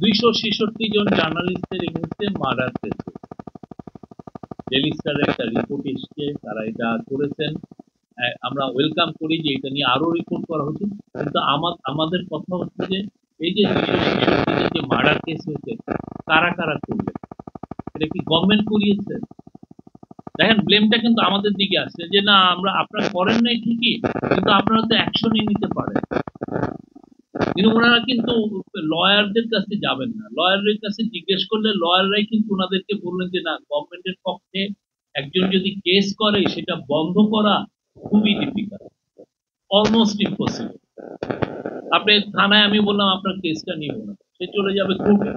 266 জন জার্নালিস্টের এগেইনস্টে murder case. Daily স্টারের একটা report এসছে, তারা এটা করেছেন। আমরা ওয়েলকাম করি যে এটা নিয়ে আরো রিপোর্ট করা হচ্ছে, কিন্তু আমাদের কথা হচ্ছে যে এই যে 266 যে মার্ডার কেস হয়েছে, কারা কারা করবে? এটা কি গভর্নমেন্ট করিয়েছে? দেখেন, ব্লেমটা কিন্তু আমাদের দিকে আসছে যে না, আপনারা করেন নাই ঠিকই, কিন্তু আপনারা তো অ্যাকশনই নিতে পারেন। কিন্তু ওনারা কিন্তু লয়ারদের কাছে যাবেন না। লয়ারের কাছে জিজ্ঞেস করলে লয়াররাই কিন্তু ওনাদেরকে বললেন যে না, গভর্নমেন্টের পক্ষে একজন যদি কেস করে সেটা বন্ধ করা খুবই ডিফিকাল্ট, অলমোস্ট ইম্পসিবল। আপনি থানায় আমি বললাম আপনার কেসটা নিব না, সে চলে যাবে কোর্টে।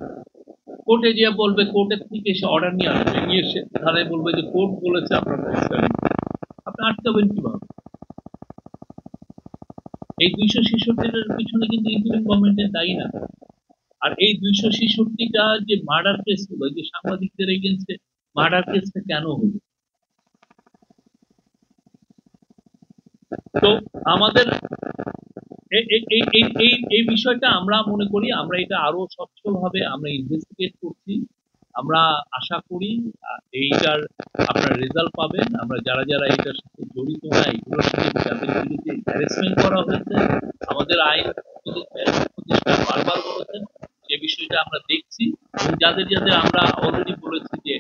কোর্টে গিয়ে বলবে, কোর্টের থেকে এসে অর্ডার নিয়ে আসবে, নিয়ে এসে থানায় বলবে যে কোর্ট বলেছে আপনার কেসটা নিতে। আপনি আটকাবেন কিভাবে? এই 266-র পিছনে কিন্তু ইন্টারিম গভর্নমেন্টের দায়ী না। আর এই 266টা যে মার্ডার কেস হলো, যে সাংবাদিকদের এগেইনস্টে মার্ডার কেসটা কেন হলো? তো আমাদের এই বিষয়টা আমরা মনে করি আমরা এটা আরো স্বচ্ছভাবে আমরা ইনভেস্টিগেট করছি। আমরা আশা করি এইটার আপনার রেজাল্ট পাবেন। আমরা যারা যারা এটার সাথে জড়িত না, এগুলোর সাথে যাদের বিরুদ্ধে হ্যারাসমেন্ট করা হয়েছে, আমাদের আইন উপদেষ্টা বারবার বলেছেন যে বিষয়টা আমরা দেখছি, এবং যাদের যাদের আমরা অলরেডি বলেছি যে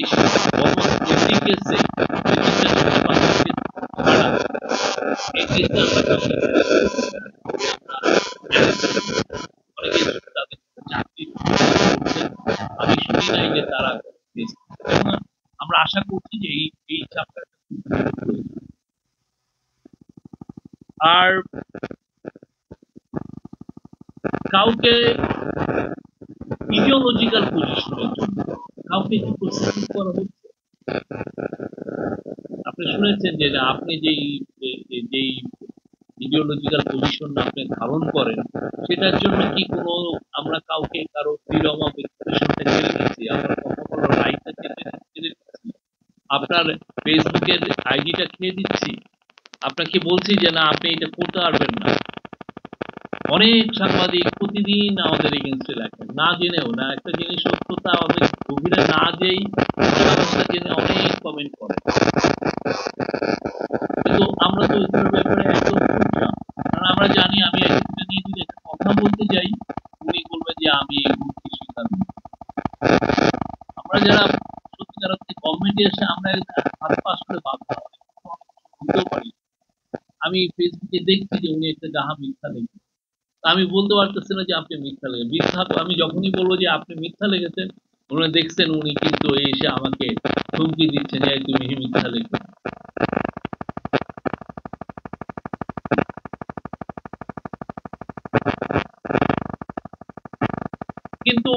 এই কেসে এই কেসে আমি শুনি নাই যে তারা, আমরা আশা করছি যে এই চ্যাপ্টার। আর কাউকে ইডিওলজিক্যাল পজিশনের জন্য কাউকে কি প্রসিকিউট করা হচ্ছে? আপনি শুনেছেন যে আপনি যেই ইডিওলজিক্যাল পজিশন আপনি ধারণ করেন, সেটার জন্য কি কোনো আমরা কাউকে কারো ফ্রিডম অফ এক্সপ্রেশনটা কেড়ে নিচ্ছি, আমরা কথা বলার রাইটটা কেড়ে নিচ্ছি, আপনার ফেসবুকের আইডিটা খেয়ে দিচ্ছি, আপনাকে বলছি যে না, আপনি এটা করতে পারবেন না। অনেক সাংবাদিক প্রতিদিন আমাদের এগেইনস্টে লেখেন, না জেনেও। না, একটা জিনিস সত্যতা অনেক গভীরে না যেই জেনে অনেক কমেন্ট করে, কিন্তু আমরা তো এটার ব্যাপারে একদম চুপচাপ। কারণ আমরা জানি আমি এটা নিয়ে যদি একটা কথা বলতে যাই, উনি বলবেন যে আমি হুমকি স্বীকার করি। আমরা যারা সত্যিকার অর্থে গভর্নমেন্টে এসে আমরা হাত পা আসলে বাধা বুঝতেও পারি। আমি ফেসবুকে দেখছি যে উনি একটা যাহা মিথ্যা লেখেন, আমি বলতে পারতেছি না যে আপনি মিথ্যা লেগেছেন। মিথ্যা তো আমি যখনই বলবো যে আপনি মিথ্যা লেগেছেন, উনি দেখছেন উনি কিন্তু এসে আমাকে হুমকি দিচ্ছেন যে তুমি মিথ্যা লেখো। কিন্তু